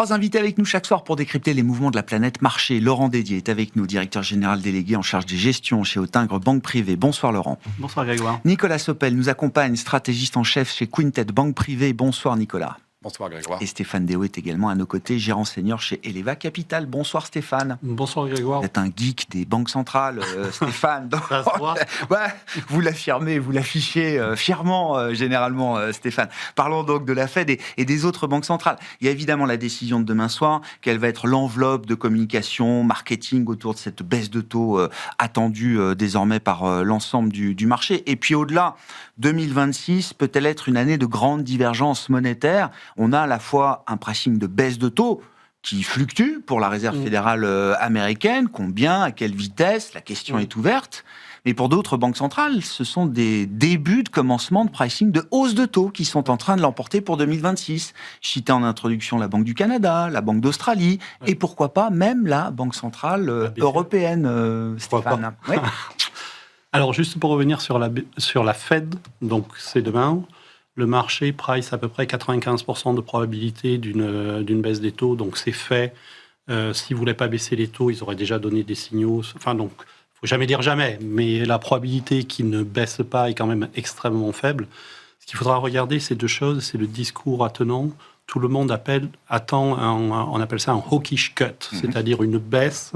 Trois invités avec nous chaque soir pour décrypter les mouvements de la planète marché. Laurent Dédier est avec nous, directeur général délégué en charge des gestions chez Autingre Banque Privée. Bonsoir Laurent. Bonsoir Grégoire. Nicolas Sopel nous accompagne, stratégiste en chef chez Quintet Banque Privée. Bonsoir Nicolas. Bonsoir Grégoire. Et Stéphane Déo est également à nos côtés, gérant senior chez Eleva Capital. Bonsoir Stéphane. Bonsoir Grégoire. Vous êtes un geek des banques centrales, Stéphane. Ça se voit. Vous l'affirmez, vous l'affichez fièrement, généralement, Stéphane. Parlons donc de la Fed et des autres banques centrales. Il y a évidemment la décision de demain soir, quelle va être l'enveloppe de communication, marketing autour de cette baisse de taux attendue désormais par l'ensemble du marché. Et puis au-delà, 2026 peut-elle être une année de grande divergence monétaire ? On a à la fois un pricing de baisse de taux qui fluctue pour la Réserve fédérale américaine. Combien, à quelle vitesse ? La question est ouverte. Mais pour d'autres banques centrales, ce sont des débuts de commencement de pricing de hausse de taux qui sont en train de l'emporter pour 2026. Je citais en introduction la Banque du Canada, la Banque d'Australie, et pourquoi pas même la Banque centrale européenne, Stéphane. Ouais. Alors, juste pour revenir sur la Fed, donc c'est demain. Le marché price à peu près 95% de probabilité d'une baisse des taux, donc c'est fait. S'ils ne voulaient pas baisser les taux, ils auraient déjà donné des signaux. Enfin, donc, il ne faut jamais dire jamais, mais la probabilité qu'ils ne baissent pas est quand même extrêmement faible. Ce qu'il faudra regarder, c'est deux choses. C'est le discours attenant. Tout le monde attend, on appelle ça un hawkish cut, c'est-à-dire une baisse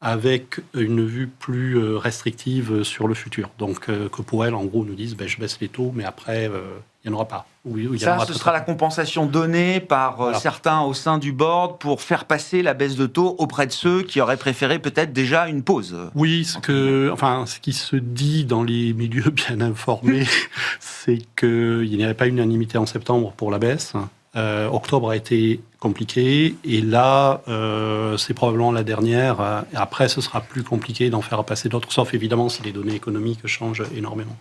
avec une vue plus restrictive sur le futur. Donc, que pour elle, en gros, nous disent je baisse les taux, mais après, il n'y en aura pas. Ce sera la compensation donnée par certains au sein du board pour faire passer la baisse de taux auprès de ceux qui auraient préféré peut-être déjà une pause. Oui, ce qui se dit dans les milieux bien informés, c'est qu'il n'y avait pas unanimité en septembre pour la baisse. Octobre a été compliqué et là, c'est probablement la dernière. Après, ce sera plus compliqué d'en faire passer d'autres, sauf évidemment si les données économiques changent énormément.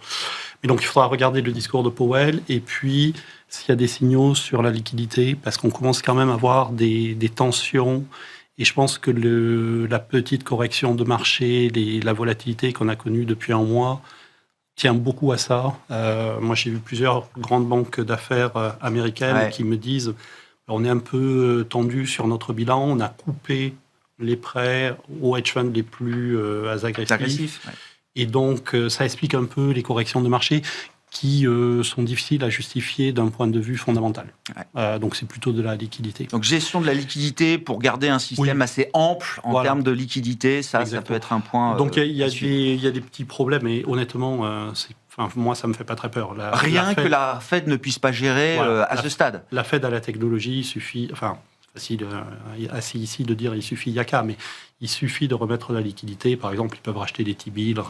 Mais donc, il faudra regarder le discours de Powell et puis s'il y a des signaux sur la liquidité, parce qu'on commence quand même à avoir des tensions. Et je pense que la petite correction de marché, la volatilité qu'on a connue depuis un mois, tient beaucoup à ça. Moi, j'ai vu plusieurs grandes banques d'affaires américaines qui me disent on est un peu tendu sur notre bilan, on a coupé les prêts aux hedge funds les plus agressifs. Et donc, ça explique un peu les corrections de marché qui sont difficiles à justifier d'un point de vue fondamental. Donc, c'est plutôt de la liquidité. Donc, gestion de la liquidité pour garder un système assez ample en termes de liquidité, ça peut être un point. Donc, il y a des petits problèmes, et honnêtement, moi, ça ne me fait pas très peur. Que la Fed ne puisse pas gérer à ce stade. La Fed à la technologie, il suffit... facile assez ici de dire il suffit yaka, mais il suffit de remettre de la liquidité. Par exemple, ils peuvent racheter des T-bills,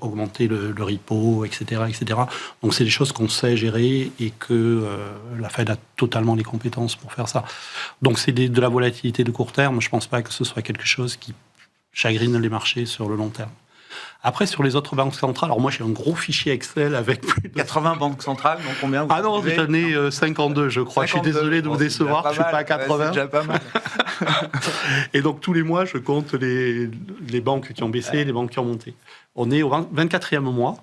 augmenter le repo, etc., etc. Donc, c'est des choses qu'on sait gérer et que la Fed a totalement les compétences pour faire ça. Donc, c'est de la volatilité de court terme. Je ne pense pas que ce soit quelque chose qui chagrine les marchés sur le long terme. Après, sur les autres banques centrales, alors moi j'ai un gros fichier Excel avec plus de 80 banques centrales, donc combien vous non, cette année 52, je crois. 52, je suis désolé de vous décevoir, je ne suis pas à 80. C'est déjà pas mal. Et donc tous les mois, je compte les banques qui ont baissé, les banques qui ont monté. On est au 24e mois,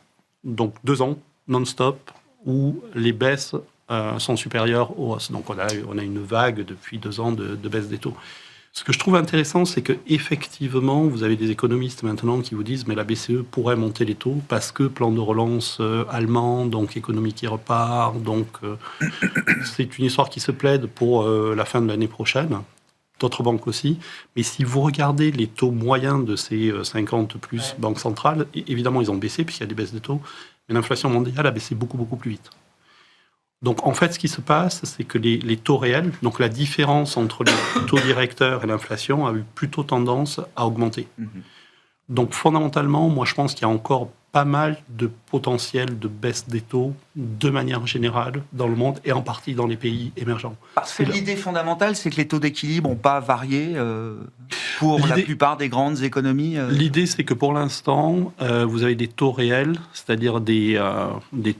donc 2 ans non-stop, où les baisses sont supérieures aux hausses. Donc on a une vague depuis 2 ans de baisse des taux. Ce que je trouve intéressant, c'est qu'effectivement, vous avez des économistes maintenant qui vous disent mais la BCE pourrait monter les taux parce que plan de relance allemand, donc économie qui repart, donc c'est une histoire qui se plaide pour la fin de l'année prochaine. D'autres banques aussi. Mais si vous regardez les taux moyens de ces 50 plus banques centrales, évidemment, ils ont baissé puisqu'il y a des baisses de taux, mais l'inflation mondiale a baissé beaucoup, beaucoup plus vite. Donc, en fait, ce qui se passe, c'est que les taux réels, donc la différence entre les taux directeurs et l'inflation, a eu plutôt tendance à augmenter. Donc, fondamentalement, moi, je pense qu'il y a encore pas mal de potentiel de baisse des taux de manière générale dans le monde et en partie dans les pays émergents. Parce que l'idée fondamentale, c'est que les taux d'équilibre n'ont pas varié pour la plupart des grandes économies. L'idée, c'est que pour l'instant, vous avez des taux réels, c'est-à-dire des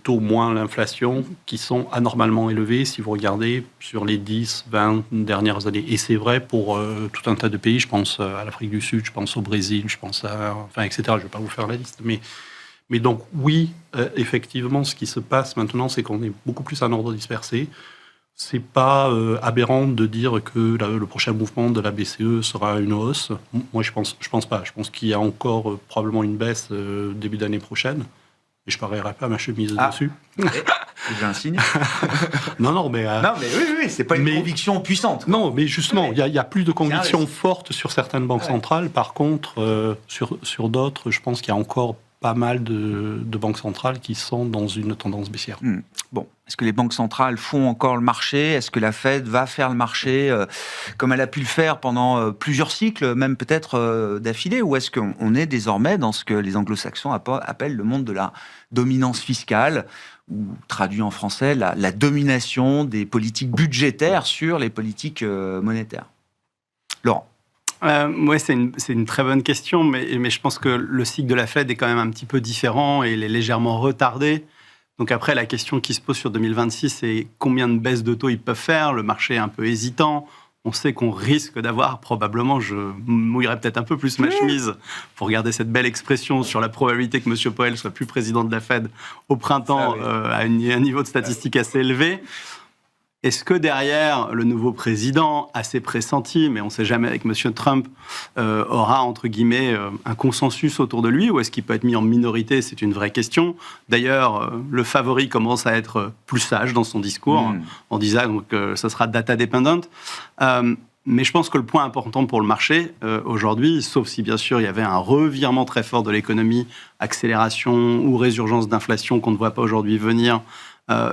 taux moins l'inflation, qui sont anormalement élevés si vous regardez sur les 10, 20 dernières années. Et c'est vrai pour tout un tas de pays. Je pense à l'Afrique du Sud, je pense au Brésil, je pense etc. Je ne vais pas vous faire la liste, mais donc, oui, effectivement, ce qui se passe maintenant, c'est qu'on est beaucoup plus en ordre dispersé. C'est pas aberrant de dire que le prochain mouvement de la BCE sera une hausse. Moi, je pense pas. Je pense qu'il y a encore probablement une baisse début d'année prochaine. Et je ne parierai pas ma chemise dessus. J'ai un signe. Non, mais oui, c'est pas une conviction puissante. Non, mais justement, il y a plus de convictions fortes sur certaines banques centrales. Par contre, sur d'autres, je pense qu'il y a encore pas mal de banques centrales qui sont dans une tendance baissière. Bon, est-ce que les banques centrales font encore le marché ? Est-ce que la Fed va faire le marché comme elle a pu le faire pendant plusieurs cycles, même peut-être d'affilée ? Ou est-ce qu'on est désormais dans ce que les anglo-saxons appellent le monde de la dominance fiscale, ou traduit en français, la domination des politiques budgétaires sur les politiques monétaires ? Laurent ? Oui, c'est une très bonne question, mais je pense que le cycle de la Fed est quand même un petit peu différent et il est légèrement retardé. Donc après, la question qui se pose sur 2026, c'est combien de baisses de taux ils peuvent faire. Le marché est un peu hésitant. On sait qu'on risque d'avoir, probablement, je mouillerai peut-être un peu plus ma chemise pour garder cette belle expression sur la probabilité que M. Powell soit plus président de la Fed au printemps à un niveau de statistique assez élevé. Est-ce que derrière, le nouveau président, assez pressenti, mais on ne sait jamais avec M. Trump, aura, entre guillemets, un consensus autour de lui, ou est-ce qu'il peut être mis en minorité ? C'est une vraie question. D'ailleurs, le favori commence à être plus sage dans son discours, en disant que ça sera data dependent. Mais je pense que le point important pour le marché, aujourd'hui, sauf si bien sûr il y avait un revirement très fort de l'économie, accélération ou résurgence d'inflation qu'on ne voit pas aujourd'hui venir,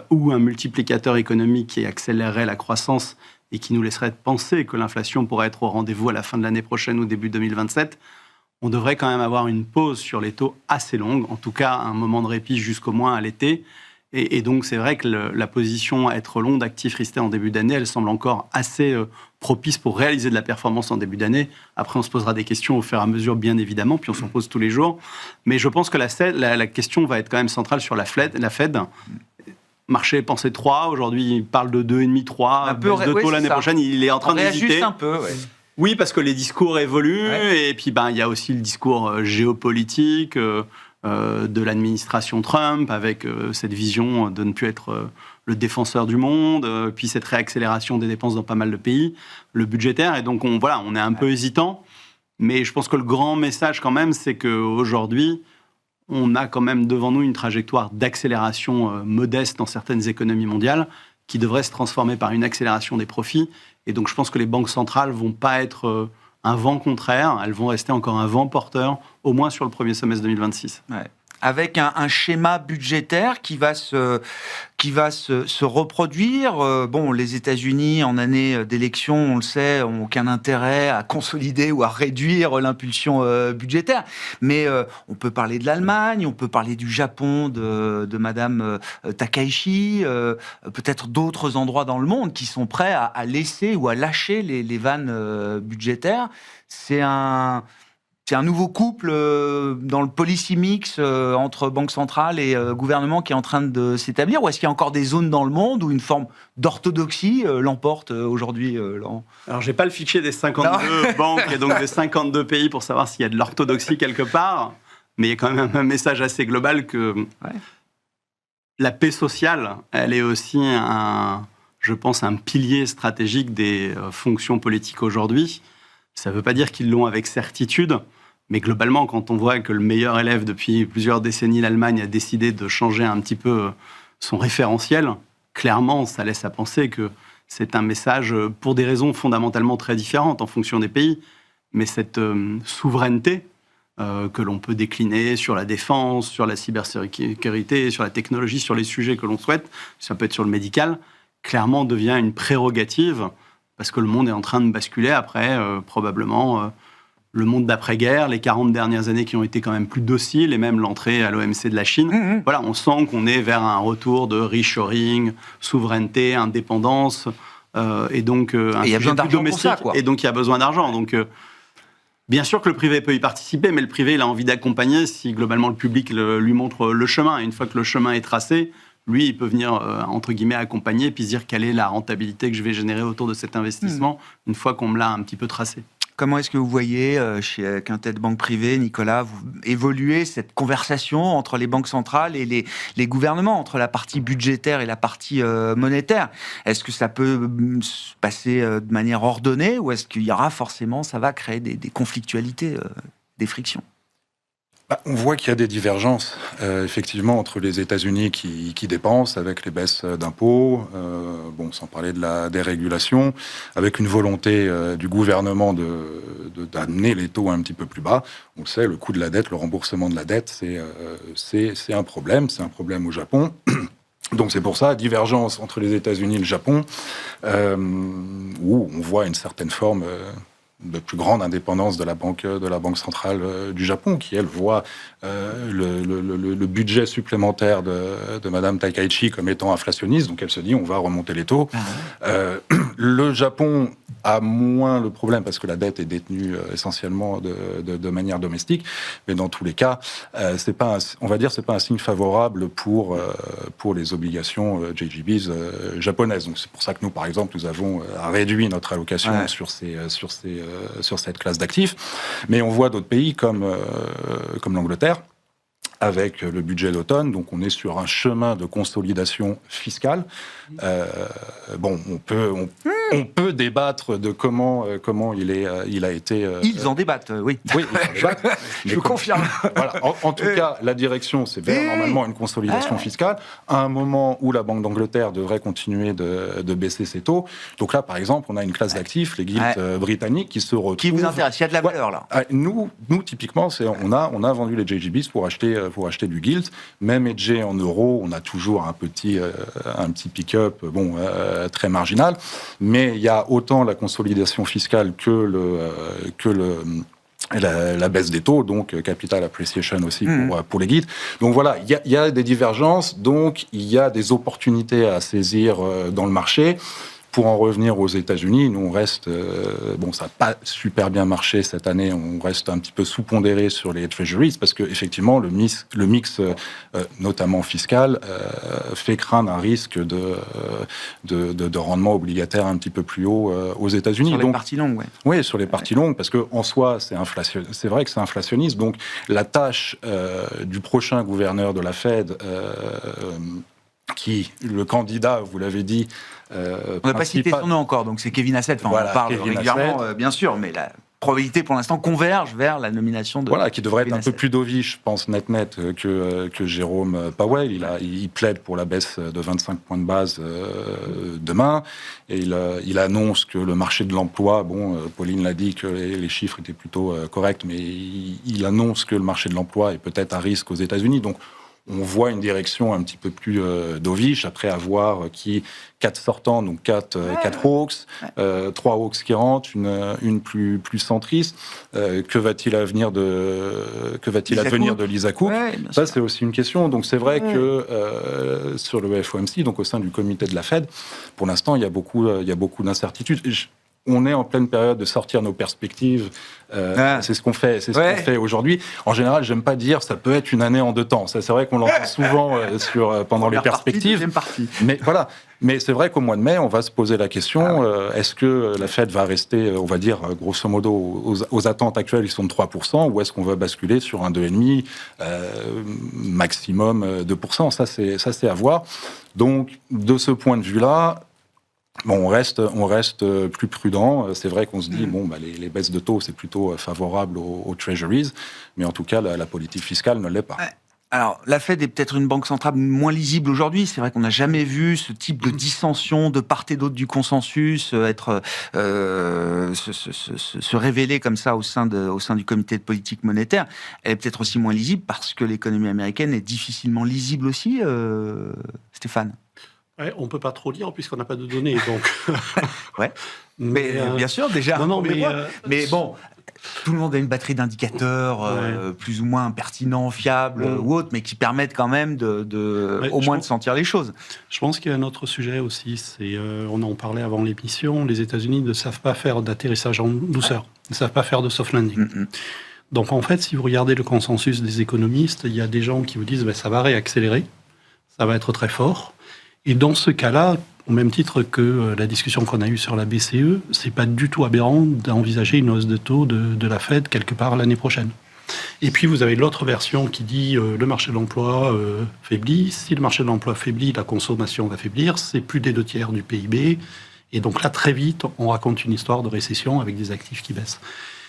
ou un multiplicateur économique qui accélérerait la croissance et qui nous laisserait penser que l'inflation pourrait être au rendez-vous à la fin de l'année prochaine ou début 2027, on devrait quand même avoir une pause sur les taux assez longue, en tout cas un moment de répit jusqu'au moins à l'été. Et donc c'est vrai que la position à être long d'actifs risqués en début d'année, elle semble encore assez propice pour réaliser de la performance en début d'année. Après, on se posera des questions au fur et à mesure, bien évidemment, puis on s'en pose tous les jours. Mais je pense que la question va être quand même centrale sur la Fed. Marché pensait 3, aujourd'hui il parle de 2,5, 3, baisse de taux l'année prochaine, il est en train d'hésiter. Un peu, Oui, parce que les discours évoluent, et puis il y a aussi le discours géopolitique de l'administration Trump, avec cette vision de ne plus être le défenseur du monde, puis cette réaccélération des dépenses dans pas mal de pays, le budgétaire, et donc on est un peu hésitant, mais je pense que le grand message quand même, c'est qu'aujourd'hui, on a quand même devant nous une trajectoire d'accélération modeste dans certaines économies mondiales qui devrait se transformer par une accélération des profits. Et donc, je pense que les banques centrales ne vont pas être un vent contraire. Elles vont rester encore un vent porteur, au moins sur le premier semestre 2026. Ouais. Avec un schéma budgétaire qui va se reproduire. Bon, les États-Unis, en année d'élection, on le sait, n'ont aucun intérêt à consolider ou à réduire l'impulsion budgétaire. Mais on peut parler de l'Allemagne, on peut parler du Japon, de Madame Takaichi, peut-être d'autres endroits dans le monde qui sont prêts à laisser ou à lâcher les vannes budgétaires. C'est un nouveau couple dans le policy mix entre banque centrale et gouvernement qui est en train de s'établir, ou est-ce qu'il y a encore des zones dans le monde où une forme d'orthodoxie l'emporte aujourd'hui, Laurent ? Alors, je n'ai pas le fichier des 52 banques et donc des 52 pays pour savoir s'il y a de l'orthodoxie quelque part, mais il y a quand même un message assez global que la paix sociale, elle est aussi je pense, un pilier stratégique des fonctions politiques aujourd'hui. Ça ne veut pas dire qu'ils l'ont avec certitude, mais globalement, quand on voit que le meilleur élève depuis plusieurs décennies, l'Allemagne, a décidé de changer un petit peu son référentiel, clairement, ça laisse à penser que c'est un message pour des raisons fondamentalement très différentes en fonction des pays, mais cette souveraineté que l'on peut décliner sur la défense, sur la cybersécurité, sur la technologie, sur les sujets que l'on souhaite, ça peut être sur le médical, clairement devient une prérogative parce que le monde est en train de basculer après, probablement, le monde d'après-guerre, les 40 dernières années qui ont été quand même plus dociles, et même l'entrée à l'OMC de la Chine. Voilà, on sent qu'on est vers un retour de reshoring, souveraineté, indépendance, et donc un sujet plus domestique. Et donc, il y a besoin d'argent. Donc, bien sûr que le privé peut y participer, mais le privé, il a envie d'accompagner si, globalement, le public lui montre le chemin. Et une fois que le chemin est tracé, lui, il peut venir, entre guillemets, accompagner, puis se dire quelle est la rentabilité que je vais générer autour de cet investissement, une fois qu'on me l'a un petit peu tracé. Comment est-ce que vous voyez, chez Quintet Banque Privée, Nicolas, évoluer cette conversation entre les banques centrales et les gouvernements, entre la partie budgétaire et la partie monétaire? Est-ce que ça peut se passer de manière ordonnée, ou est-ce qu'il y aura forcément, ça va créer des conflictualités, des frictions? On voit qu'il y a des divergences, effectivement, entre les États-Unis qui dépensent avec les baisses d'impôts, sans parler de la dérégulation, avec une volonté du gouvernement d'amener les taux un petit peu plus bas. On le sait, le coût de la dette, le remboursement de la dette, c'est un problème. C'est un problème au Japon. Donc c'est pour ça, divergence entre les États-Unis et le Japon, où on voit une certaine forme de plus grande indépendance de la banque centrale du Japon, qui, elle, voit le budget supplémentaire de Madame Takaichi comme étant inflationniste, donc elle se dit on va remonter les taux. Le Japon a moins le problème parce que la dette est détenue essentiellement de manière domestique, mais dans tous les cas, c'est pas un signe favorable pour les obligations JGBs japonaises. Donc c'est pour ça que nous, par exemple, nous avons réduit notre allocation sur cette classe d'actifs, mais on voit d'autres pays comme l'Angleterre, avec le budget d'automne, donc on est sur un chemin de consolidation fiscale. On peut débattre de comment il a été... Ils en débattent, oui. Oui, ils en débattent. Je confirme. Voilà. En tout cas, la direction, c'est vers normalement une consolidation fiscale, à un moment où la Banque d'Angleterre devrait continuer de baisser ses taux. Donc là, par exemple, on a une classe d'actifs, les guilds britanniques, qui se retrouvent... Qui vous intéresse? Il y a de la valeur, là. Nous typiquement, on a vendu les JGBs pour acheter du gilt. Même hedgé en euros, on a toujours un petit pick-up très marginal. Mais il y a autant la consolidation fiscale que la baisse des taux, donc capital appreciation aussi pour les guides. Donc voilà, il y a des divergences, donc il y a des opportunités à saisir dans le marché. Pour en revenir aux États-Unis, nous on reste, ça n'a pas super bien marché cette année, on reste un petit peu sous-pondéré sur les treasuries parce que effectivement le mix notamment fiscal, fait craindre un risque de rendement obligataire un petit peu plus haut aux États-Unis. Sur les parties longues, Oui, sur les parties longues, parce que en soi c'est vrai que c'est inflationniste. Donc la tâche du prochain gouverneur de la Fed, qui, le candidat, vous l'avez dit... on n'a pas cité son nom encore, donc c'est Kevin Hassett. On en parle régulièrement, bien sûr, mais la probabilité pour l'instant converge vers la nomination de... Voilà, qui devrait être un peu plus dovish, je pense, net que Jérôme Powell. Il plaide pour la baisse de 25 points de base demain. Et il annonce que le marché de l'emploi, Pauline l'a dit que les chiffres étaient plutôt corrects, mais il annonce que le marché de l'emploi est peut-être à risque aux États-Unis. Donc, on voit une direction un petit peu plus dovish, après avoir 4 sortants, donc 4 Hawks, 3 Hawks qui rentrent, une plus centriste. Que va-t-il advenir de Lisa Cook? Ça, c'est aussi une question. Donc, c'est vrai que sur le FOMC, donc au sein du comité de la Fed, pour l'instant, il y a beaucoup d'incertitudes. On est en pleine période de sortir nos perspectives. C'est ce qu'on fait, qu'on fait aujourd'hui. En général, j'aime pas dire ça peut être une année en 2 temps. Ça, c'est vrai qu'on l'entend souvent pendant les perspectives. Mais voilà. Mais c'est vrai qu'au mois de mai, on va se poser la question est-ce que la Fed va rester, on va dire, grosso modo, aux attentes actuelles, ils sont de 3%, ou est-ce qu'on va basculer sur un 2,5%, maximum 2%? Ça, c'est à voir. Donc, de ce point de vue-là, on reste plus prudent. C'est vrai qu'on se dit, les baisses de taux, c'est plutôt favorable aux treasuries, mais en tout cas, la politique fiscale ne l'est pas. Alors, la Fed est peut-être une banque centrale moins lisible aujourd'hui. C'est vrai qu'on n'a jamais vu ce type de dissension de part et d'autre du consensus se révéler comme ça au sein du comité de politique monétaire. Elle est peut-être aussi moins lisible parce que l'économie américaine est difficilement lisible aussi, Stéphane. Ouais, on ne peut pas trop lire puisqu'on n'a pas de données. Donc... mais bien sûr, déjà. Mais bon, tout le monde a une batterie d'indicateurs plus ou moins pertinents, fiables ou autres, mais qui permettent quand même au moins de sentir les choses. Je pense qu'il y a un autre sujet aussi, on en parlait avant l'émission, les États-Unis ne savent pas faire d'atterrissage en douceur, ne savent pas faire de soft landing. Donc en fait, si vous regardez le consensus des économistes, il y a des gens qui vous disent ça va réaccélérer, ça va être très fort. Et dans ce cas-là, Au même titre que la discussion qu'on a eue sur la BCE, c'est pas du tout aberrant d'envisager une hausse de taux de la Fed quelque part l'année prochaine. Et puis vous avez l'autre version qui dit le marché de l'emploi faiblit. Si le marché de l'emploi faiblit, la consommation va faiblir. C'est plus des 2/3 du PIB. Et donc là, très vite, on raconte une histoire de récession avec des actifs qui baissent.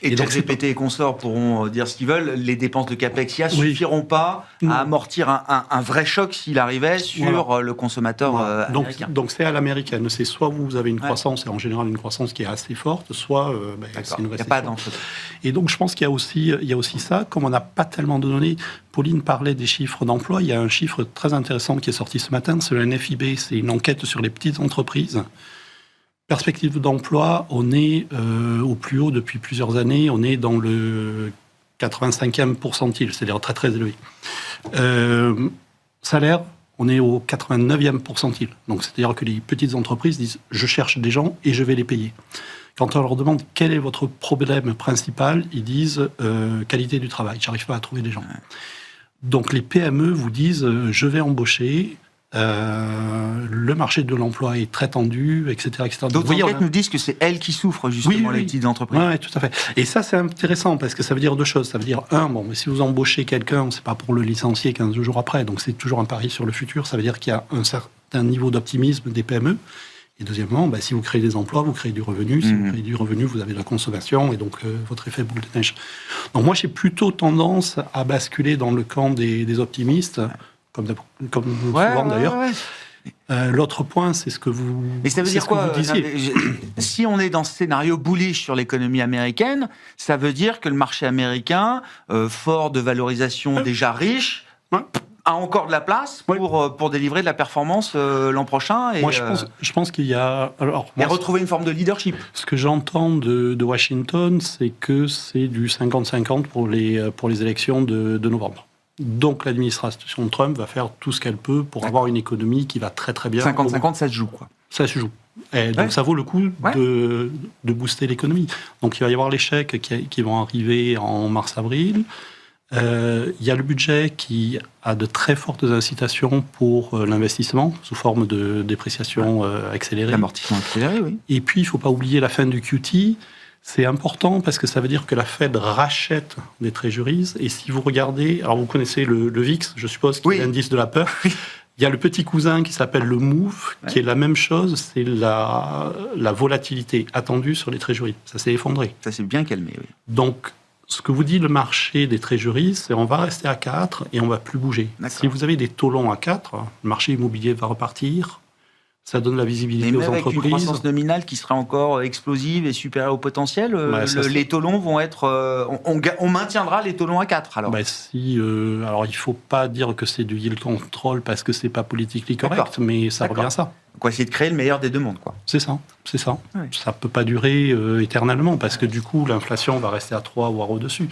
Et donc, GPT et consorts pourront dire ce qu'ils veulent. Les dépenses de CAPEX IA suffiront pas à amortir un vrai choc s'il arrivait sur le consommateur américain. Donc, c'est à l'américaine. C'est soit vous avez une croissance, et en général une croissance qui est assez forte, soit c'est une récession. Il n'y a pas d'entre. Et donc, je pense qu'il y a aussi ça. Comme on n'a pas tellement de données, Pauline parlait des chiffres d'emploi. Il y a un chiffre très intéressant qui est sorti ce matin. C'est le NFIB. C'est une enquête sur les petites entreprises. Perspective d'emploi, on est au plus haut depuis plusieurs années. On est dans le 85e pourcentile, c'est-à-dire très très élevé. Salaire, on est au 89e pourcentile. Donc c'est-à-dire que les petites entreprises disent « je cherche des gens et je vais les payer ». Quand on leur demande « quel est votre problème principal ?», ils disent « qualité du travail, j'arrive pas à trouver des gens ». Donc les PME vous disent « je vais embaucher ». Le marché de l'emploi est très tendu, etc. D'autres enquêtes nous disent que c'est elles qui souffrent, justement, les petites entreprises. Oui, tout à fait. Et ça, c'est intéressant, parce que ça veut dire deux choses. Ça veut dire, mais si vous embauchez quelqu'un, c'est pas pour le licencier 15 jours après, donc c'est toujours un pari sur le futur. Ça veut dire qu'il y a un certain niveau d'optimisme des PME. Et deuxièmement, si vous créez des emplois, vous créez du revenu. Si vous créez du revenu, vous avez de la consommation, et donc votre effet boule de neige. Donc moi, j'ai plutôt tendance à basculer dans le camp des optimistes, comme souvent d'ailleurs. L'autre point, c'est ce que vous disiez. Mais ça veut dire quoi si on est dans ce scénario bullish sur l'économie américaine, ça veut dire que le marché américain, fort de valorisation déjà riche, a encore de la place pour délivrer de la performance l'an prochain. Et, moi, je pense qu'il y a... et retrouver une forme de leadership. Ce que j'entends de Washington, c'est que c'est du 50-50 pour les élections de novembre. Donc l'administration Trump va faire tout ce qu'elle peut pour avoir une économie qui va très très bien. 50-50, ça se joue, quoi. Ça se joue. Et donc ça vaut le coup de booster l'économie. Donc il va y avoir les chèques qui vont arriver en mars-avril. Il y a le budget qui a de très fortes incitations pour l'investissement sous forme de dépréciation accélérée. L'amortissement accéléré, oui. Et puis il ne faut pas oublier la fin du QT. C'est important parce que ça veut dire que la Fed rachète des treasuries. Et si vous regardez, alors vous connaissez le VIX, je suppose, qui est l'indice de la peur. Il y a le petit cousin qui s'appelle le MOVE, qui est la même chose. C'est la volatilité attendue sur les treasuries. Ça s'est effondré. Ça s'est bien calmé, oui. Donc, ce que vous dit le marché des treasuries, c'est on va rester à 4 et on ne va plus bouger. Si vous avez des taux longs à 4, le marché immobilier va repartir. Ça donne la visibilité aux entreprises. Avec une croissance nominale qui serait encore explosive et supérieure au potentiel, les taux longs vont être... on maintiendra les taux longs à 4, alors. Alors, il ne faut pas dire que c'est du yield control parce que ce n'est pas politiquement correct, mais ça revient à ça. Donc, essayer de créer le meilleur des deux mondes, quoi. C'est ça. Oui. Ça ne peut pas durer éternellement parce que du coup, l'inflation va rester à 3 voire au-dessus.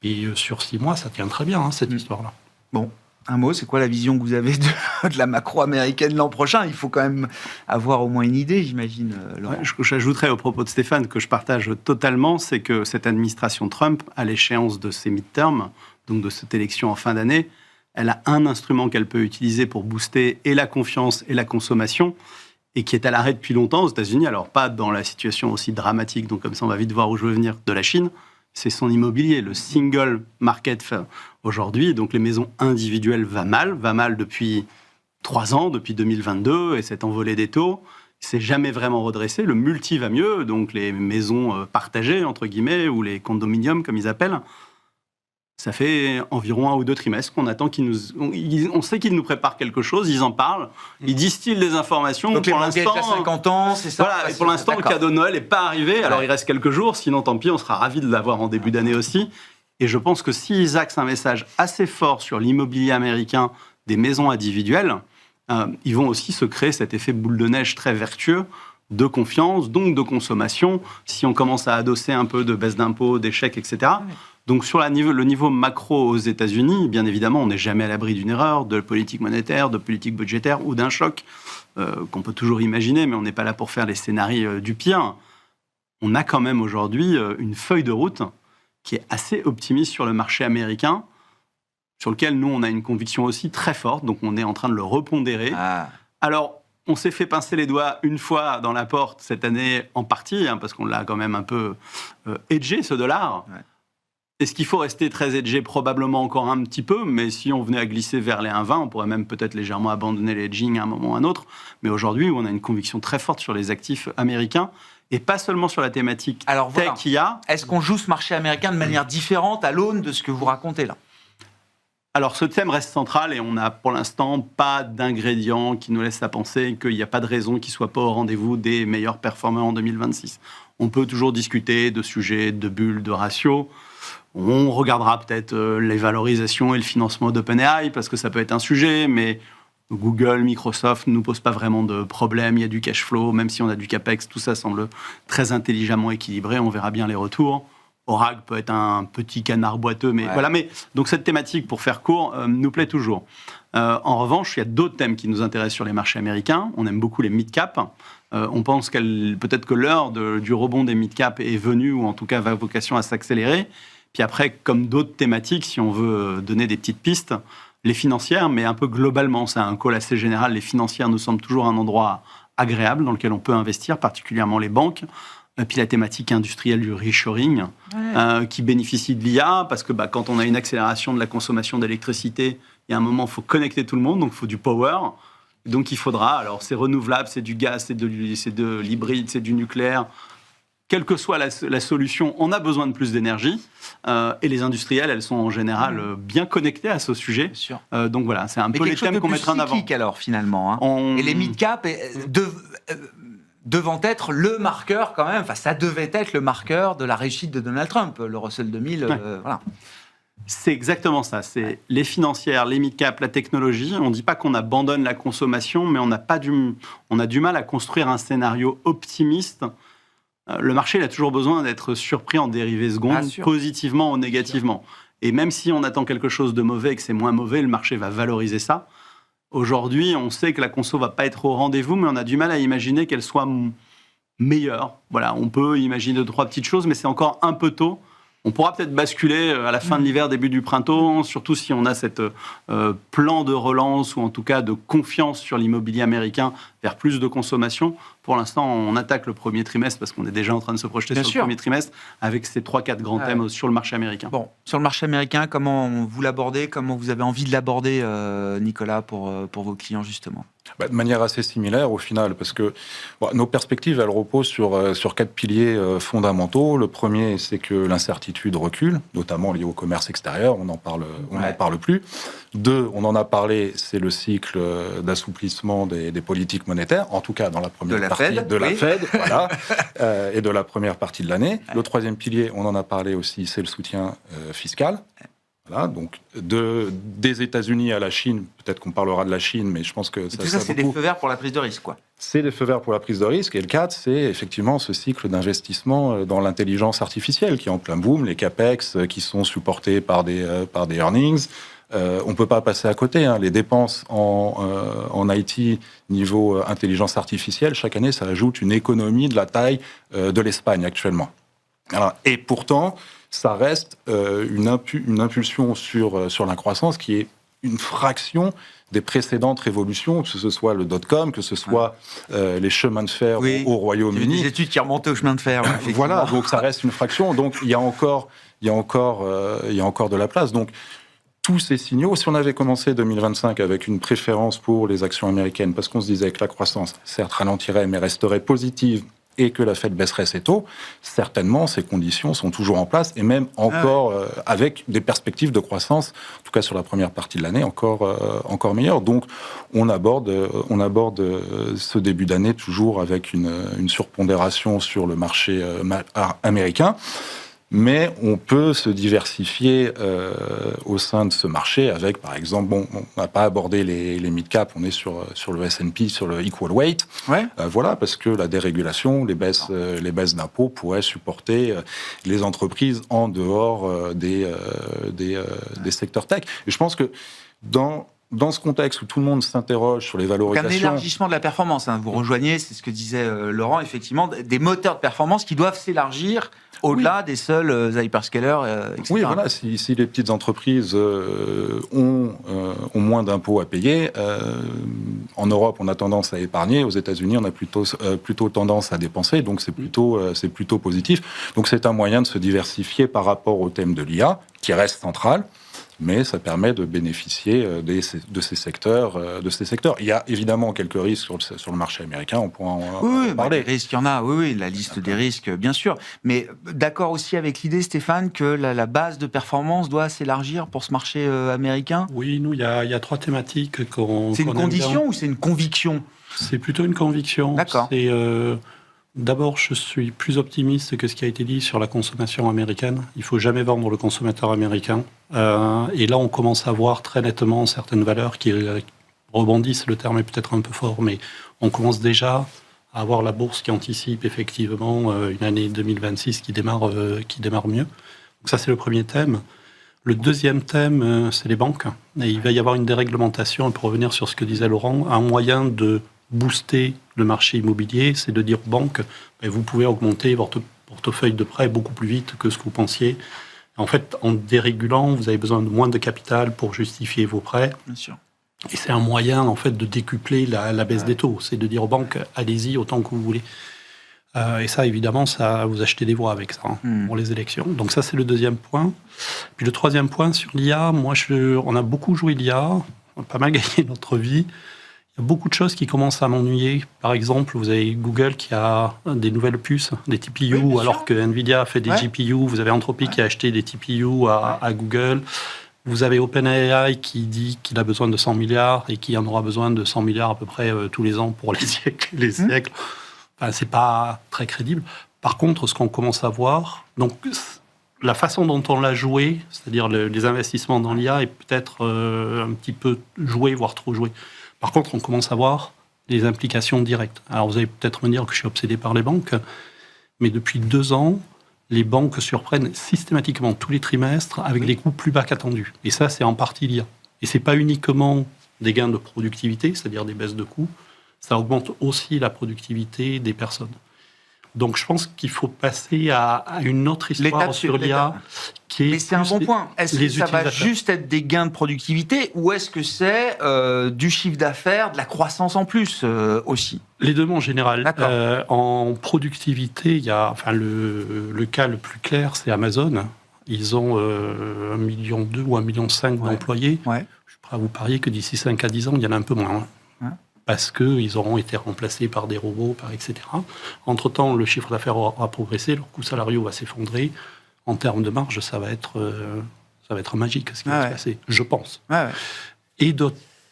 Et sur 6 mois, ça tient très bien, cette histoire-là. Bon. Un mot, c'est quoi la vision que vous avez de la macro américaine l'an prochain ? Il faut quand même avoir au moins une idée, j'imagine, Laurent. J'ajouterais au propos de Stéphane, que je partage totalement, c'est que cette administration Trump, à l'échéance de ses midterms, donc de cette élection en fin d'année, elle a un instrument qu'elle peut utiliser pour booster et la confiance et la consommation, et qui est à l'arrêt depuis longtemps aux États-Unis, alors pas dans la situation aussi dramatique, donc comme ça on va vite voir où je veux venir, de la Chine, c'est son immobilier, le single market aujourd'hui. Donc les maisons individuelles va mal depuis 3 ans, depuis 2022, et cette envolée des taux, c'est jamais vraiment redressé. Le multi va mieux, donc les maisons partagées, entre guillemets, ou les condominiums, comme ils appellent. Ça fait environ 1 ou 2 trimestres qu'on attend on sait qu'ils nous préparent quelque chose, ils en parlent, ils distillent des informations. Donc pour l'instant, à 50 ans, c'est ça. Voilà, et pour l'instant, le cadeau de Noël n'est pas arrivé. Alors, il reste quelques jours, sinon, tant pis, on sera ravis de l'avoir en début d'année aussi. Et je pense que s'ils axent un message assez fort sur l'immobilier américain des maisons individuelles, ils vont aussi se créer cet effet boule de neige très vertueux de confiance, donc de consommation, si on commence à adosser un peu de baisse d'impôts, d'échecs, etc. Oui. Donc sur le niveau macro aux États-Unis, bien évidemment, on n'est jamais à l'abri d'une erreur, de politique monétaire, de politique budgétaire ou d'un choc qu'on peut toujours imaginer, mais on n'est pas là pour faire les scénarios du pire. On a quand même aujourd'hui une feuille de route qui est assez optimiste sur le marché américain, sur lequel nous, on a une conviction aussi très forte, donc on est en train de le repondérer. Alors, on s'est fait pincer les doigts une fois dans la porte cette année en partie, parce qu'on l'a quand même un peu hedgé, ce dollar. Ouais. Est-ce qu'il faut rester très hedgé? Probablement encore un petit peu, mais si on venait à glisser vers les 1,20, on pourrait même peut-être légèrement abandonner le hedging à un moment ou à un autre. Mais aujourd'hui, on a une conviction très forte sur les actifs américains, et pas seulement sur la thématique tech IA. Est-ce qu'on joue ce marché américain de manière différente à l'aune de ce que vous racontez là? Alors, ce thème reste central et on n'a pour l'instant pas d'ingrédients qui nous laissent à penser qu'il n'y a pas de raison qu'il ne soit pas au rendez-vous des meilleurs performeurs en 2026. On peut toujours discuter de sujets, de bulles, de ratios. On regardera peut-être les valorisations et le financement d'OpenAI parce que ça peut être un sujet, mais Google, Microsoft ne nous posent pas vraiment de problème. Il y a du cash flow, même si on a du CAPEX, tout ça semble très intelligemment équilibré. On verra bien les retours. Oracle peut être un petit canard boiteux, mais voilà. Mais donc cette thématique, pour faire court, nous plaît toujours. En revanche, il y a d'autres thèmes qui nous intéressent sur les marchés américains. On aime beaucoup les mid-cap. On pense peut-être que l'heure du rebond des mid-cap est venue, ou en tout cas va vocation à s'accélérer. Puis après, comme d'autres thématiques, si on veut donner des petites pistes, les financières, mais un peu globalement, c'est un call assez général. Les financières nous semblent toujours un endroit agréable dans lequel on peut investir, particulièrement les banques. Puis la thématique industrielle du reshoring, qui bénéficie de l'IA, parce que quand on a une accélération de la consommation d'électricité, il y a un moment, il faut connecter tout le monde, donc il faut du power. Donc il faudra, alors c'est renouvelable, c'est du gaz, c'est de l'hybride, c'est du nucléaire. Quelle que soit la solution, on a besoin de plus d'énergie. Et les industriels, elles sont en général bien connectées à ce sujet. Donc voilà, c'est un peu les thèmes qu'on mettra en avant. Alors finalement, et les mid-cap devant être le marqueur quand même, ça devait être le marqueur de la réussite de Donald Trump, le Russell 2000, voilà. C'est exactement ça, c'est les financières, les mid-cap, la technologie. On ne dit pas qu'on abandonne la consommation, mais on a du mal à construire un scénario optimiste. Le marché, il a toujours besoin d'être surpris en dérivés secondes, positivement ou négativement. Et même si on attend quelque chose de mauvais et que c'est moins mauvais, le marché va valoriser ça. Aujourd'hui, on sait que la conso va pas être au rendez-vous, mais on a du mal à imaginer qu'elle soit meilleure. Voilà, on peut imaginer 2-3 petites choses, mais c'est encore un peu tôt. On pourra peut-être basculer à la fin de l'hiver, début du printemps, surtout si on a cette plan de relance ou en tout cas de confiance sur l'immobilier américain vers plus de consommation. Pour l'instant, on attaque le premier trimestre parce qu'on est déjà en train de se projeter sur le premier trimestre avec ces 3-4 grands thèmes sur le marché américain. Bon, sur le marché américain, comment vous l'abordez? Comment vous avez envie de l'aborder, Nicolas, pour vos clients, justement? De manière assez similaire, au final, parce que nos perspectives, elles reposent sur 4 piliers fondamentaux. Le premier, c'est que l'incertitude recule, notamment liée au commerce extérieur. On n'en parle plus. 2, on en a parlé, c'est le cycle d'assouplissement des politiques monétaires, en tout cas dans la première partie de la Fed, voilà, et de la première partie de l'année. Le troisième pilier, on en a parlé aussi, c'est le soutien fiscal. Voilà, donc des États-Unis à la Chine, peut-être qu'on parlera de la Chine, mais je pense que tout ça, c'est des feux verts pour la prise de risque, quoi. C'est des feux verts pour la prise de risque. Et le 4, c'est effectivement ce cycle d'investissement dans l'intelligence artificielle qui est en plein boom, les CAPEX qui sont supportés par des earnings. On ne peut pas passer à côté. Les dépenses en IT niveau intelligence artificielle, chaque année, ça ajoute une économie de la taille de l'Espagne actuellement. Alors, et pourtant, ça reste une impulsion sur la croissance qui est une fraction des précédentes révolutions, que ce soit le dot-com, que ce soit les chemins de fer au Royaume-Uni. Il y a des études qui remontaient au chemin de fer. Voilà, donc ça reste une fraction. Donc il y a encore de la place. Donc tous ces signaux, si on avait commencé 2025 avec une préférence pour les actions américaines, parce qu'on se disait que la croissance, certes, ralentirait, mais resterait positive, et que la Fed baisserait ses taux, certainement, ces conditions sont toujours en place, et même encore avec des perspectives de croissance, en tout cas sur la première partie de l'année, encore meilleures. Donc, on aborde ce début d'année toujours avec une surpondération sur le marché américain. Mais on peut se diversifier au sein de ce marché avec, par exemple, on n'a pas abordé les mid-cap, on est sur le S&P, sur le equal weight. Voilà, parce que la dérégulation, les baisses d'impôts pourraient supporter les entreprises en dehors des secteurs tech. Et je pense que dans dans ce contexte où tout le monde s'interroge sur les Donc un valorisations... élargissement de la performance, hein. Vous rejoignez, c'est ce que disait Laurent, effectivement, des moteurs de performance qui doivent s'élargir au-delà des seuls hyperscalers, etc. Oui, voilà, si les petites entreprises ont moins d'impôts à payer, en Europe, on a tendance à épargner, aux États-Unis, on a plutôt tendance à dépenser, donc c'est plutôt positif. Donc c'est un moyen de se diversifier par rapport au thème de l'IA, qui reste central, mais ça permet de bénéficier de ces secteurs. Il y a évidemment quelques risques sur le marché américain, on pourra en parler. Des risques, il y en a, oui, la liste des risques, bien sûr. Mais d'accord aussi avec l'idée, Stéphane, que la base de performance doit s'élargir pour ce marché américain ? Oui, nous, il y a 3 thématiques qu'on C'est une aime bien. condition ou c'est une conviction ? C'est plutôt une conviction. D'accord. D'abord, je suis plus optimiste que ce qui a été dit sur la consommation américaine. Il ne faut jamais vendre le consommateur américain. Et là, on commence à voir très nettement certaines valeurs qui rebondissent. Le terme est peut-être un peu fort, mais on commence déjà à avoir la bourse qui anticipe effectivement une année 2026 qui démarre mieux. Donc ça, c'est le premier thème. Le deuxième thème, c'est les banques. Et il va y avoir une déréglementation, pour revenir sur ce que disait Laurent, un moyen de booster le marché immobilier, c'est de dire aux banques, vous pouvez augmenter votre portefeuille de prêts beaucoup plus vite que ce que vous pensiez. En fait, en dérégulant, vous avez besoin de moins de capital pour justifier vos prêts. Bien sûr. Et c'est un moyen, en fait, de décupler la baisse des taux. C'est de dire aux banques, allez-y autant que vous voulez. Et ça, évidemment, vous achetez des voix avec ça, pour les élections. Donc ça, c'est le deuxième point. Puis le troisième point, sur l'IA, on a beaucoup joué l'IA, on a pas mal gagné notre vie. Il y a beaucoup de choses qui commencent à m'ennuyer. Par exemple, vous avez Google qui a des nouvelles puces, des TPU, alors que Nvidia a fait des GPU. Vous avez Anthropic qui a acheté des TPU à Google. Vous avez OpenAI qui dit qu'il a besoin de 100 milliards et qui en aura besoin de 100 milliards à peu près tous les ans pour les siècles. Enfin, c'est pas très crédible. Par contre, ce qu'on commence à voir, donc la façon dont on l'a joué, c'est-à-dire les investissements dans l'IA, est peut-être un petit peu joué, voire trop joué. Par contre, on commence à voir les implications directes. Alors, vous allez peut-être me dire que je suis obsédé par les banques, mais depuis 2 ans, les banques surprennent systématiquement tous les trimestres avec des coûts plus bas qu'attendus. Et ça, c'est en partie l'IA. Et ce n'est pas uniquement des gains de productivité, c'est-à-dire des baisses de coûts, ça augmente aussi la productivité des personnes. Donc, je pense qu'il faut passer à une autre histoire sur l'IA. Mais c'est un bon point. Est-ce que ça va juste être des gains de productivité ou est-ce que c'est du chiffre d'affaires, de la croissance en plus aussi ? Les deux, en général. En productivité, il y a, le cas le plus clair, c'est Amazon. Ils ont 1,2 million ou 1,5 million d'employés. Ouais. Je suis prêt à vous parier que d'ici 5 à 10 ans, il y en a un peu moins. Parce qu'ils auront été remplacés par des robots, etc. Entre-temps, le chiffre d'affaires aura progressé, leur coût salarial va s'effondrer. En termes de marge, ça va être magique ce qui va se passer, je pense. Et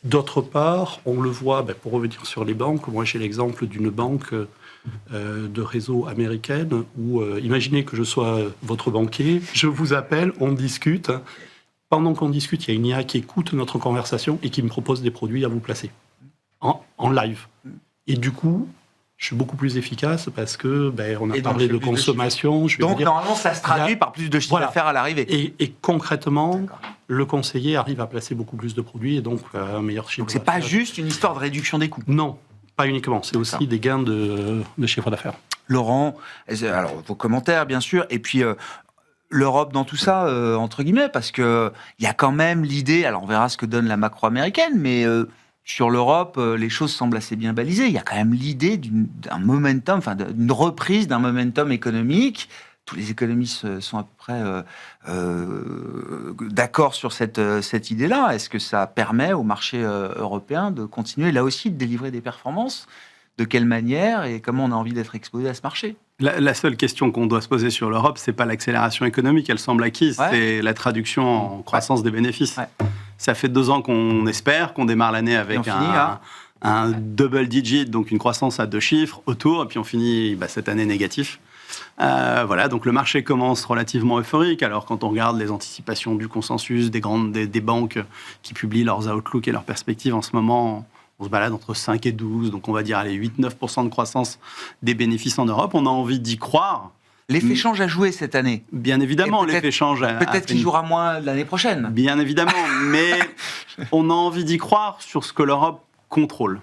d'autre part, on le voit, pour revenir sur les banques, moi j'ai l'exemple d'une banque de réseau américaine où, imaginez que je sois votre banquier, je vous appelle, on discute. Pendant qu'on discute, il y a une IA qui écoute notre conversation et qui me propose des produits à vous placer. En live. Et du coup, je suis beaucoup plus efficace parce que on a parlé de consommation. Donc, normalement, ça se traduit par plus de chiffre d'affaires à l'arrivée. Et concrètement, le conseiller arrive à placer beaucoup plus de produits et donc un meilleur chiffre d'affaires. Donc, c'est pas juste une histoire de réduction des coûts. Non, pas uniquement. C'est aussi des gains de chiffre d'affaires. Laurent, alors, vos commentaires, bien sûr, et puis... l'Europe dans tout ça, entre guillemets, parce qu'il y a quand même l'idée, alors on verra ce que donne la macro américaine, mais... sur l'Europe, les choses semblent assez bien balisées. Il y a quand même l'idée d'un momentum, d'une reprise d'un momentum économique. Tous les économistes sont à peu près d'accord sur cette idée-là. Est-ce que ça permet au marché européen de continuer, là aussi, de délivrer des performances ? De quelle manière et comment on a envie d'être exposé à ce marché ? La seule question qu'on doit se poser sur l'Europe, c'est pas l'accélération économique, elle semble acquise, c'est la traduction en croissance des bénéfices. Ça fait 2 ans qu'on espère, qu'on démarre l'année avec un double digit, donc une croissance à 2 chiffres autour, et puis on finit cette année négatif. Donc le marché commence relativement euphorique. Alors quand on regarde les anticipations du consensus des banques qui publient leurs outlooks et leurs perspectives en ce moment, on se balade entre 5 et 12, donc on va dire 8-9% de croissance des bénéfices en Europe. On a envie d'y croire. L'effet change a joué cette année. Bien évidemment, l'effet change a... Peut-être qu'il jouera moins l'année prochaine. Bien évidemment, mais On a envie d'y croire sur ce que l'Europe contrôle.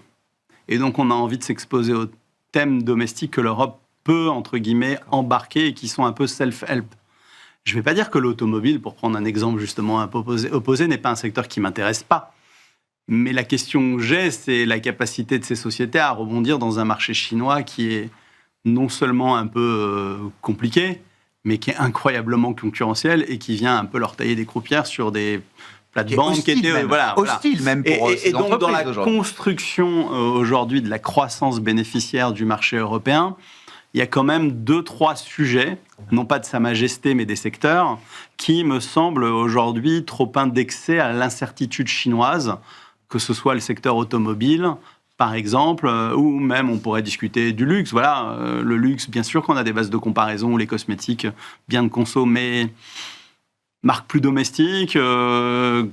Et donc, on a envie de s'exposer aux thèmes domestiques que l'Europe peut, entre guillemets, embarquer et qui sont un peu self-help. Je ne vais pas dire que l'automobile, pour prendre un exemple justement un peu opposé, n'est pas un secteur qui ne m'intéresse pas. Mais la question que j'ai, c'est la capacité de ces sociétés à rebondir dans un marché chinois qui est non seulement un peu compliqué, mais qui est incroyablement concurrentiel et qui vient un peu leur tailler des croupières sur des plates-bandes qui étaient hostile même pour et ces donc dans la aujourd'hui. construction aujourd'hui de la croissance bénéficiaire du marché européen, il y a quand même 2-3 sujets, non pas de Sa Majesté, mais des secteurs, qui me semblent aujourd'hui trop indexés à l'incertitude chinoise, que ce soit le secteur automobile, par exemple, ou même on pourrait discuter du luxe. Voilà, le luxe, bien sûr qu'on a des bases de comparaison, les cosmétiques, bien de conso, mais marque plus domestique,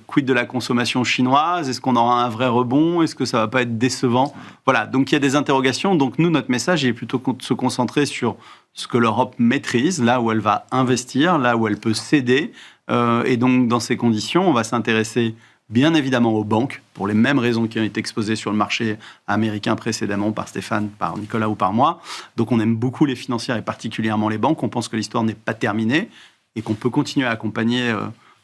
quid de la consommation chinoise, est-ce qu'on aura un vrai rebond, est-ce que ça va pas être décevant? Voilà, donc il y a des interrogations. Donc nous, notre message est plutôt de se concentrer sur ce que l'Europe maîtrise, là où elle va investir, là où elle peut céder. Et donc dans ces conditions, on va s'intéresser bien évidemment aux banques, pour les mêmes raisons qui ont été exposées sur le marché américain précédemment par Stéphane, par Nicolas ou par moi. Donc on aime beaucoup les financières et particulièrement les banques. On pense que l'histoire n'est pas terminée et qu'on peut continuer à accompagner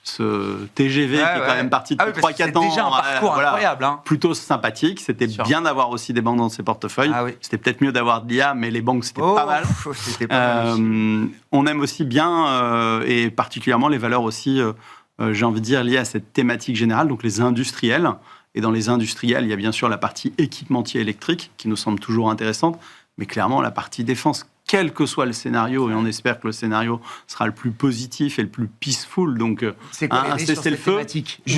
ce TGV qui est quand même parti depuis 3-4 ans. C'est déjà un parcours incroyable. Hein. Plutôt sympathique. C'était bien d'avoir aussi des banques dans ses portefeuilles. C'était peut-être mieux d'avoir de l'IA, mais les banques, c'était pas mal. C'était pas mal on aime aussi bien, et particulièrement les valeurs aussi, j'ai envie de dire, liées à cette thématique générale, donc les industriels. Et dans les industriels, il y a bien sûr la partie équipementier électrique, qui nous semble toujours intéressante, mais clairement la partie défense, quel que soit le scénario, et on espère que le scénario sera le plus positif et le plus peaceful, donc c'est quoi un cessez-le-feu.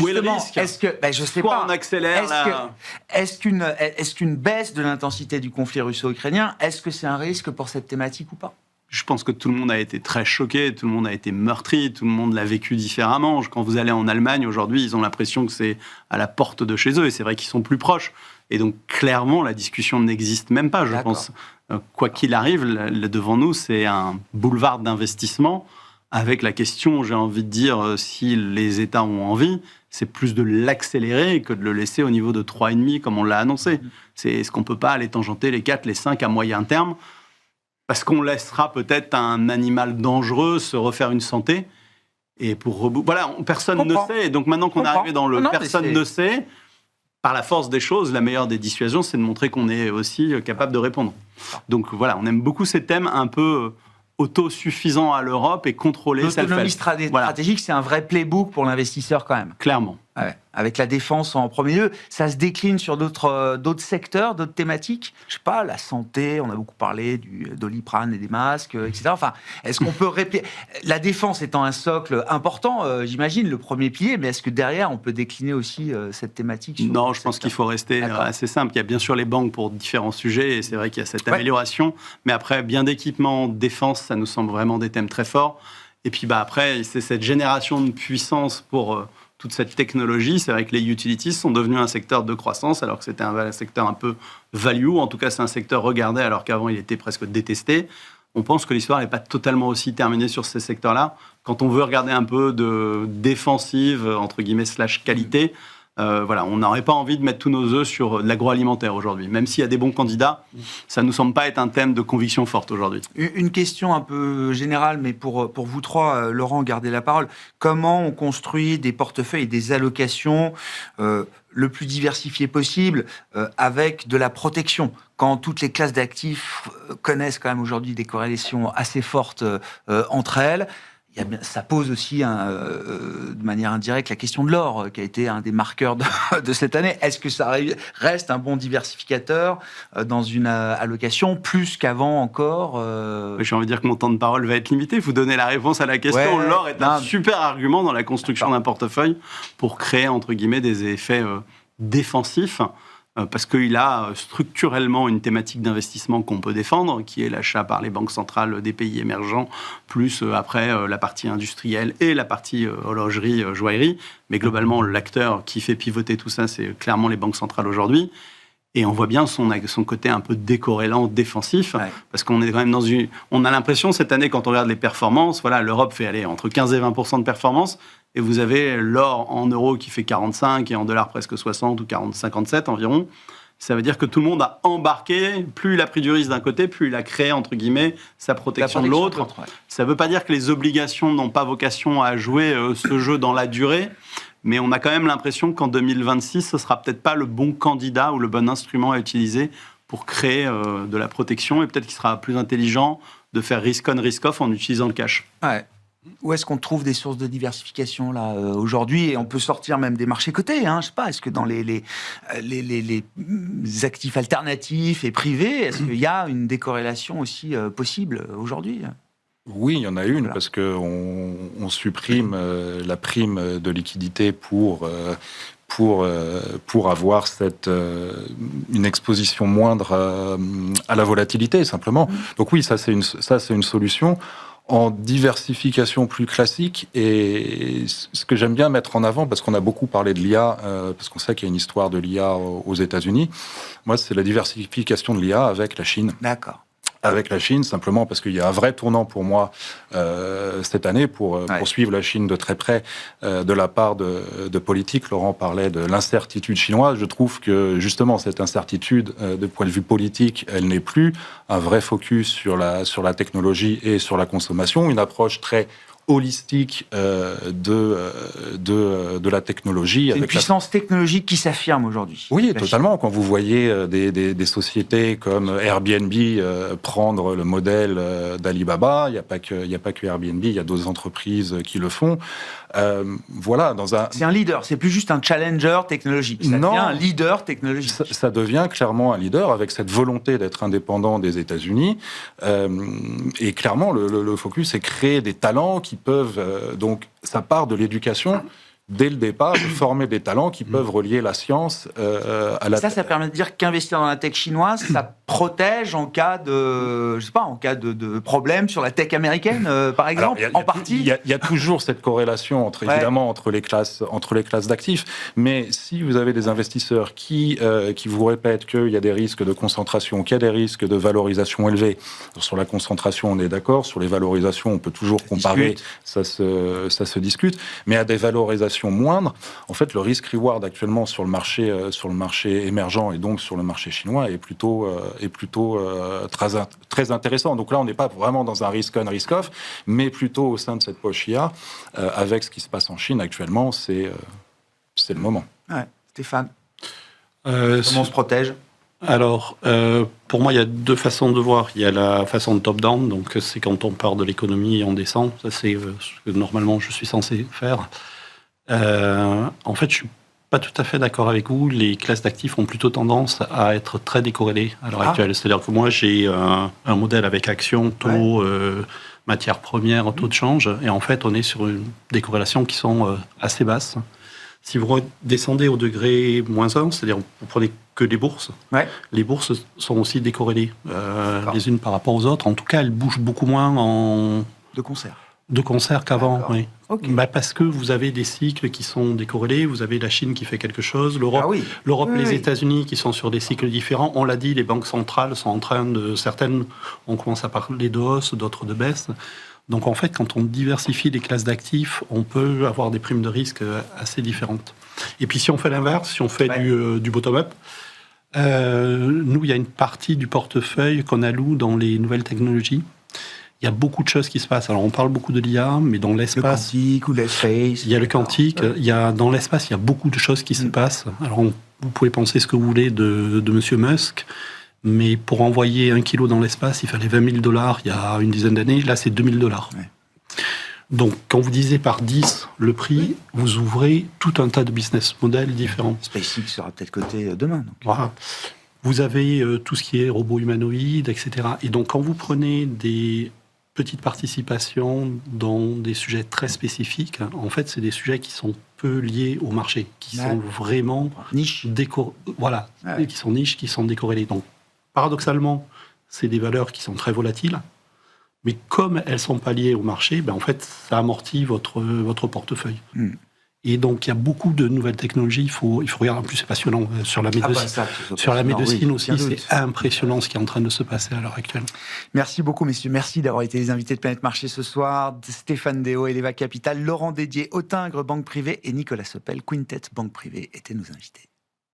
Où est le risque? Est-ce que, je sais soit pas, on accélère est-ce qu'une baisse de l'intensité du conflit russo-ukrainien, est-ce que c'est un risque pour cette thématique ou pas? Je pense que tout le monde a été très choqué, tout le monde a été meurtri, tout le monde l'a vécu différemment. Quand vous allez en Allemagne, aujourd'hui, ils ont l'impression que c'est à la porte de chez eux, et c'est vrai qu'ils sont plus proches. Et donc, clairement, la discussion n'existe même pas, je pense. Quoi qu'il arrive, devant nous, c'est un boulevard d'investissement, avec la question, j'ai envie de dire, si les États ont envie, c'est plus de l'accélérer que de le laisser au niveau de 3,5, comme on l'a annoncé. Est-ce qu'on ne peut pas aller tangenter les 4, les 5 à moyen terme? Parce qu'on laissera peut-être un animal dangereux se refaire une santé. Et voilà, personne ne sait. Et donc maintenant qu'on est arrivé dans le personne ne sait, par la force des choses, la meilleure des dissuasions, c'est de montrer qu'on est aussi capable de répondre. Donc voilà, on aime beaucoup ces thèmes un peu autosuffisants à l'Europe et contrôlés. L'autonomie stratégique, c'est un vrai playbook pour l'investisseur quand même. Clairement. Ouais. Avec la défense en premier lieu, ça se décline sur d'autres secteurs, d'autres thématiques. Je sais pas, la santé, on a beaucoup parlé du Doliprane et des masques, etc. Enfin, est-ce qu'on peut la défense étant un socle important, j'imagine, le premier pilier, mais est-ce que derrière, on peut décliner aussi cette thématique sur Non, je pense qu'il faut rester assez simple. Il y a bien sûr les banques pour différents sujets, et c'est vrai qu'il y a cette amélioration. Mais après, bien d'équipement, défense, ça nous semble vraiment des thèmes très forts. Et puis après, c'est cette génération de puissance pour toute cette technologie. C'est vrai que les utilities sont devenus un secteur de croissance, alors que c'était un secteur un peu value. En tout cas, c'est un secteur regardé, alors qu'avant, il était presque détesté. On pense que l'histoire n'est pas totalement aussi terminée sur ces secteurs-là. Quand on veut regarder un peu de défensive, entre guillemets, / qualité, voilà, on n'aurait pas envie de mettre tous nos œufs sur l'agroalimentaire aujourd'hui. Même s'il y a des bons candidats, ça ne nous semble pas être un thème de conviction forte aujourd'hui. Une question un peu générale, mais pour vous trois, Laurent, gardez la parole. Comment on construit des portefeuilles et des allocations le plus diversifié possible avec de la protection, quand toutes les classes d'actifs connaissent quand même aujourd'hui des corrélations assez fortes entre elles? Ça pose aussi de manière indirecte la question de l'or, qui a été un des marqueurs de cette année. Est-ce que ça reste un bon diversificateur dans une allocation, plus qu'avant encore J'ai envie de dire que mon temps de parole va être limité. Vous donnez la réponse à la question. L'or est un super argument dans la construction d'un portefeuille pour créer, entre guillemets, des effets défensifs. Parce qu'il a structurellement une thématique d'investissement qu'on peut défendre, qui est l'achat par les banques centrales des pays émergents, plus après la partie industrielle et la partie horlogerie, joaillerie. Mais globalement, l'acteur qui fait pivoter tout ça, c'est clairement les banques centrales aujourd'hui. Et on voit bien son côté un peu décorrélant, défensif, parce qu'on est quand même on a l'impression, cette année, quand on regarde les performances, voilà, l'Europe fait aller entre 15 et 20% de performance, et vous avez l'or en euros qui fait 45 et en dollars presque 60 ou 57 environ. Ça veut dire que tout le monde a embarqué, plus il a pris du risque d'un côté, plus il a créé, entre guillemets, sa protection de l'autre. Ouais. Ça ne veut pas dire que les obligations n'ont pas vocation à jouer ce jeu dans la durée, mais on a quand même l'impression qu'en 2026, ce ne sera peut-être pas le bon candidat ou le bon instrument à utiliser pour créer de la protection, et peut-être qu'il sera plus intelligent de faire risk-on, risk-off en utilisant le cash. Ouais. Où est-ce qu'on trouve des sources de diversification là aujourd'hui, et on peut sortir même des marchés cotés, hein, je sais pas, est-ce que dans les actifs alternatifs et privés, est-ce qu'il y a une décorrélation aussi possible aujourd'hui? Oui, il y en a une, Voilà. parce qu'on supprime la prime de liquidité pour avoir une exposition moindre à la volatilité, simplement. Donc oui, ça c'est une solution. En diversification plus classique, et ce que j'aime bien mettre en avant, parce qu'on a beaucoup parlé de l'IA, parce qu'on sait qu'il y a une histoire de l'IA aux États-Unis, moi c'est la diversification de l'IA avec la Chine. D'accord. Avec la Chine, simplement parce qu'il y a un vrai tournant pour moi cette année pour suivre la Chine de très près de la part de politiques. Laurent parlait de l'incertitude chinoise. Je trouve que justement cette incertitude de point de vue politique, elle n'est plus un vrai focus sur la technologie et sur la consommation, une approche très holistique de la technologie. C'est une puissance technologique qui s'affirme aujourd'hui. Oui, totalement. Quand vous voyez des sociétés comme Airbnb prendre le modèle d'Alibaba, il n'y a pas que Airbnb, il y a d'autres entreprises qui le font. Voilà, c'est un leader, c'est plus juste un challenger technologique. Ça devient un leader technologique. Ça devient clairement un leader avec cette volonté d'être indépendant des États-Unis. Et clairement, le focus, c'est créer des talents qui peuvent... donc, ça part de l'éducation. Dès le départ, de former des talents qui peuvent relier la science à la... Ça permet de dire qu'investir dans la tech chinoise, ça protège en cas de, je sais pas, en cas de problème sur la tech américaine, par exemple, en partie. Il y a toujours cette corrélation évidemment entre les classes d'actifs, mais si vous avez des investisseurs qui vous répètent qu'il y a des risques de concentration, qu'il y a des risques de valorisation élevés, sur la concentration on est d'accord, sur les valorisations on peut toujours comparer, ça se discute, mais à des valorisations moindres, en fait le risk-reward actuellement sur le marché émergent et donc sur le marché chinois est plutôt très intéressant. Donc là, on n'est pas vraiment dans un risk-on, risk-off, mais plutôt au sein de cette poche IA, avec ce qui se passe en Chine actuellement, c'est le moment. Ouais. Stéphane, comment on se protège? Alors, pour moi, il y a deux façons de voir. Il y a la façon de top-down, donc c'est quand on part de l'économie et on descend. Ça, c'est ce que normalement je suis censé faire. En fait, je suis pas tout à fait d'accord avec vous. Les classes d'actifs ont plutôt tendance à être très décorrélées à l'heure actuelle. C'est-à-dire que moi, j'ai un modèle avec actions, taux, matières premières, taux de change. Et en fait, on est sur des corrélations qui sont assez basses. Si vous descendez au degré -1, c'est-à-dire vous prenez que les bourses, les bourses sont aussi décorrélées les unes par rapport aux autres. En tout cas, elles bougent beaucoup moins de concert qu'avant, oui. Okay. Parce que vous avez des cycles qui sont décorrélés, vous avez la Chine qui fait quelque chose, l'Europe, les États-Unis qui sont sur des cycles différents. On l'a dit, les banques centrales sont en train de... Certaines, on commence à parler de hausse, d'autres de baisse. Donc en fait, quand on diversifie les classes d'actifs, on peut avoir des primes de risque assez différentes. Et puis si on fait l'inverse, si on fait du bottom-up, nous, il y a une partie du portefeuille qu'on alloue dans les nouvelles technologies. Il y a beaucoup de choses qui se passent. Alors, on parle beaucoup de l'IA, mais dans l'espace... Le quantique ou l'espace. Il y a le quantique. Dans l'espace, il y a beaucoup de choses qui se passent. Alors, vous pouvez penser ce que vous voulez de M. Musk, mais pour envoyer 1 kilo dans l'espace, il fallait $20 000 il y a une dizaine d'années. Là, c'est $2 000. Ouais. Donc, quand vous divisez par 10 le prix, vous ouvrez tout un tas de business models différents. SpaceX sera peut-être coté demain. Donc. Voilà. Vous avez tout ce qui est robots humanoïdes, etc. Et donc, quand vous prenez des petites participations dans des sujets très spécifiques, en fait, c'est des sujets qui sont peu liés au marché, qui sont vraiment niche. Qui sont niches, qui sont décorrélés. Donc, paradoxalement, c'est des valeurs qui sont très volatiles, mais comme elles ne sont pas liées au marché, en fait, ça amortit votre portefeuille. Et donc, il y a beaucoup de nouvelles technologies. Il faut regarder. En plus, c'est passionnant. Sur la médecine aussi, c'est impressionnant ce qui est en train de se passer à l'heure actuelle. Merci beaucoup, messieurs. Merci d'avoir été les invités de Planète Marché ce soir. Stéphane Déo, Eleva Capital, Laurent Dédier, Autingre Banque Privée et Nicolas Sopel, Quintet Banque Privée étaient nos invités.